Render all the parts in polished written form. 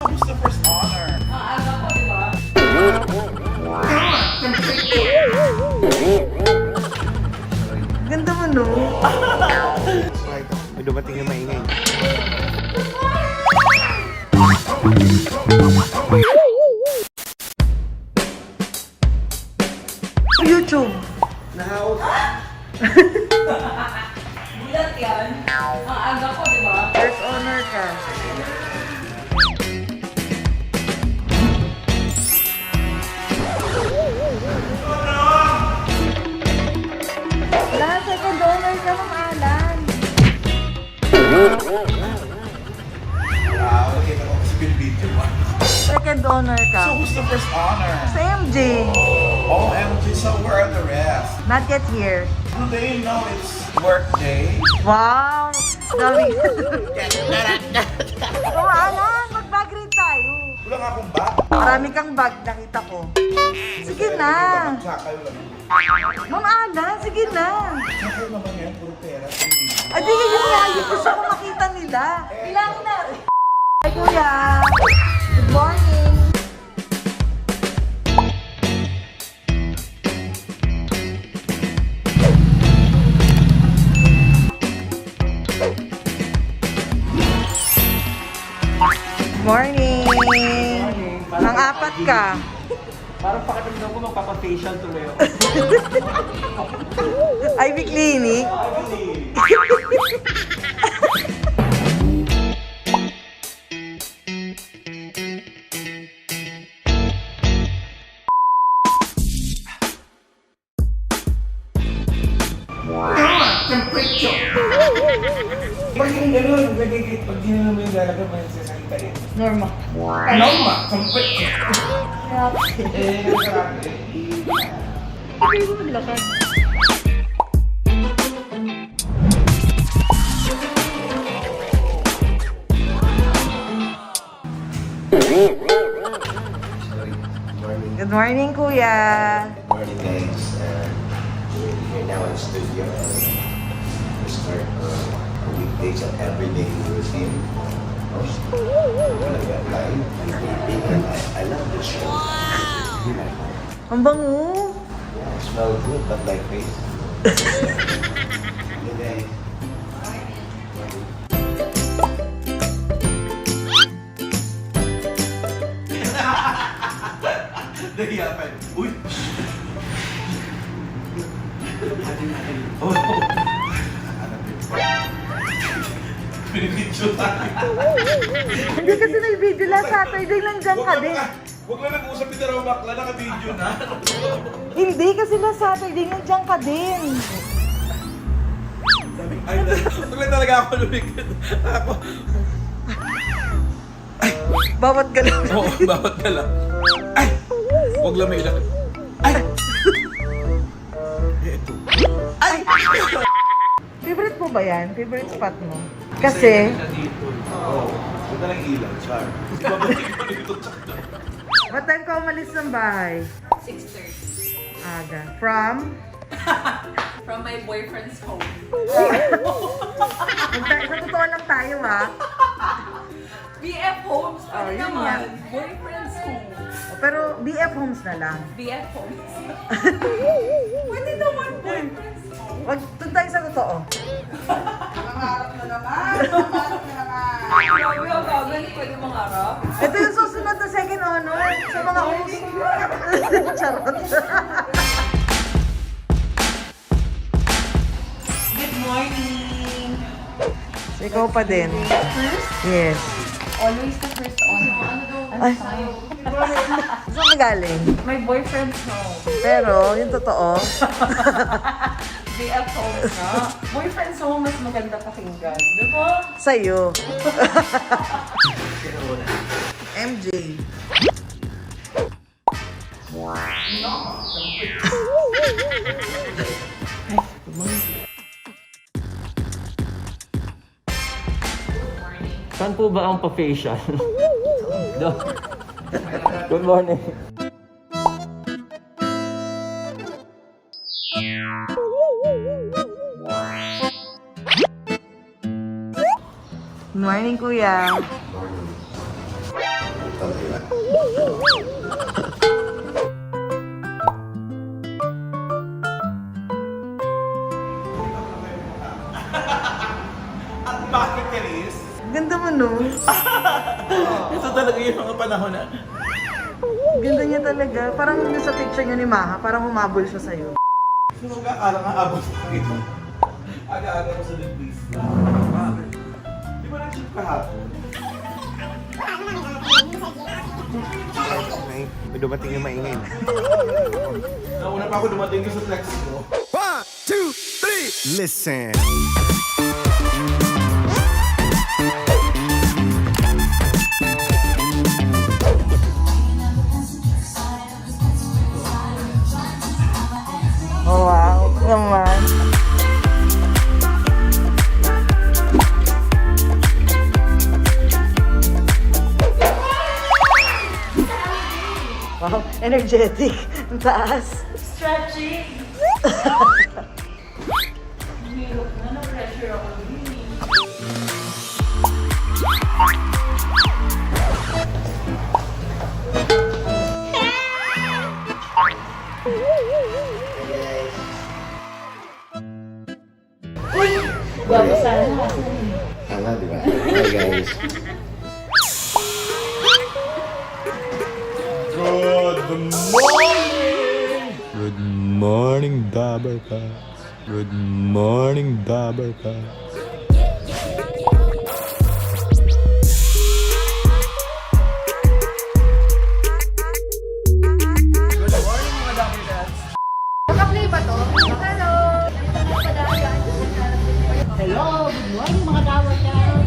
Who's the first honor? Maaga ko, di ba? Ganda mo, no? May dumating yung maingay. YouTube. Na-house. Bulat yan. Maaga ko, di ba? First honor ka. Wala, second honor ka, Ma'am Alan. Nakita ko kasi video mo. Second honor ka. So who's the first honor? Sa MJ. OMG, so where are the rest? Not yet here. Do they know it's work day? Wow! Dami. Ma'am Alan, mag-bag rin tayo. Wala nga akong bag. Marami kang bag, nakita ko. Sige na. Magsakay lang. Ma'am Alan, sige na. Sakay naman yan, puro pera. Ay, di yun nga. Yung gusto ko makita nila. Bilang na. Hi, Kuya. Good morning. Morning. Ang-apat ka. Parang pakiramdam ko magpapa-facial tuloy ako. Ivy Clinic. Pag yung gano'n, nagigit, pag ginano mo yung lalagay mo yung sasalita yun. Norma. Ano ma? Kampit siya. Nasarap eh. Hindi mo maglakad. Good morning, Kuya. Morning guys, we're now in studio. We start our weekdays of everyday routine. Live and taping, and I love this show. Ang bango. Yeah, it smells good, but like face. Hey guys. Nahiyapan. Uy! Pinipicture tayo. Hindi kasi may video last Saturday lang dyan ka din. Huwag lang nag-uusap yung dalawang bakla, naka-video na. Hindi kasi last Saturday lang dyan ka din. Sabi, ay, huwag lang talaga ako lumikit. Ako, Bawat galaw. oo, bawat ka lang. Ay! Huwag lang may ilang. Ay! Ito. Ay! Favorite mo ba yan? Favorite spot mo? Kasi, Oo. Ito lang ilaw, char. Babalik ko dito, char. what time ka umalis ng bahay? 6:30. Aga. From? From my boyfriend's home. Sa totoo lang tayo, ha? BF Homes pa Oh, rin yun naman. nga. Boyfriend's home. Pero BF Homes na lang. BF Homes. Pwede naman boyfriend's home. Wag, doon tayo sa totoo. Grabe ang gagawin, pwede mangarap. Ito yung susunod na second honor sa mga host. Charot. Good morning. Ikaw pa din. First, Yes. always the first honor. Ano daw? Ay. Saan ka galing? My boyfriend's home. Pero, yung totoo, BF Homes na. Boyfriend's home mas maganda pakinggan. Di ba? sa'yo. MJ. Saan po ba ang pa-facial? Good morning. Good morning, Kuya. At bakit, Chris? Ganda mo, no? Ito talaga yung mga panahon na... Ganda niya talaga. Parang yung sa picture niya ni Maha, parang humabol siya sa'yo. Sino ka akala nga abot dito? Aga-aga ko sa dentist. Di ba na-check kahapon? May dumating yung maingay. Nauna pa ako dumating sa flex ko. 1, 2, 3, listen. Oh, wow. Naman. Wow, energetic. Ang taas. Stretching. Hirap na, na-pressure ako. Gwapo sana. Tama, di ba? Hi guys. Good morning, Dabbercats. Good morning, Dabbercats. Naka-play ba to? Hello! Hello! Good morning mga dawat yan!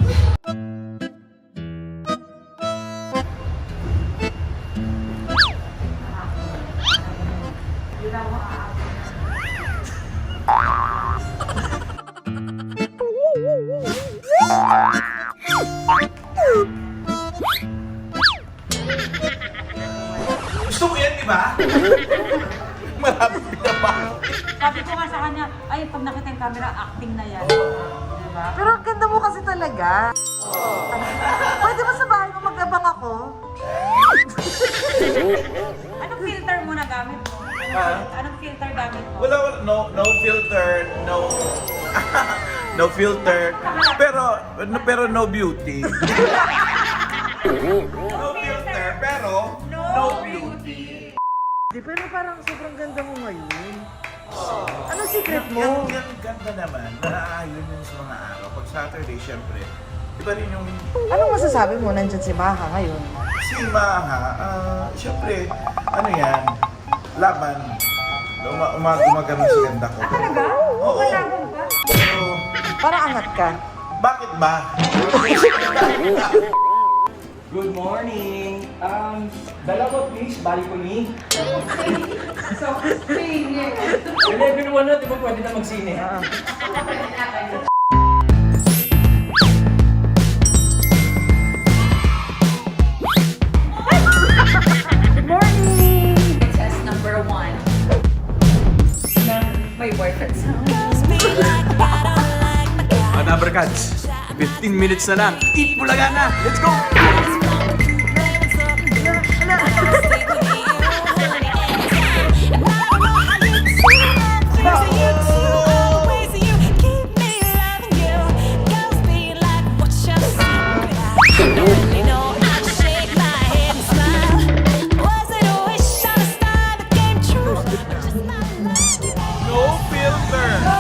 Gusto mo yan, di ba? Marami na ba? Sabi ko nga sa kanya, ay pag nakita yung camera, acting na yan. Diba? Pero ang ganda mo kasi talaga. Pwede ba sa bahay mo mag-abang ako? Anong filter mo na gamit mo? Ha? Anong filter gamit mo? Wala, no filter, no filter, pero no beauty. No filter, pero no beauty. Di, pero parang sobrang ganda mo ngayon. Anong secret mo? Yung ganda naman, naaayon yun sa mga araw. Pag Saturday, syempre, iba rin yung Anong masasabi mo? Nandyan si Maha ngayon. si Maha, syempre, ano yan, laban. Umagano sa ganda ko. Talaga? Oo. Malabong ka? Pero, Parang angat ka. bakit ba? Good morning! Dalawa please, balcony. So, Spain niya. 11-1 na, di ba pwede na magsine? Good morning! Test number 1. Na may boyfriend sa Dabbercats, 15 minutes na lang. Eat Bulaga na! Let's go! No filter, no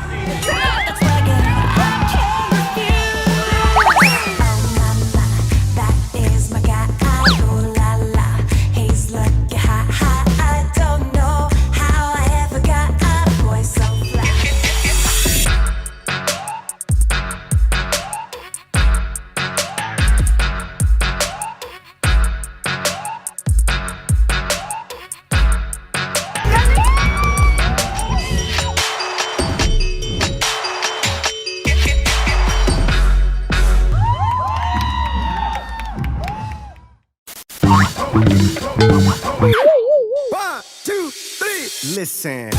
beauty. Listen.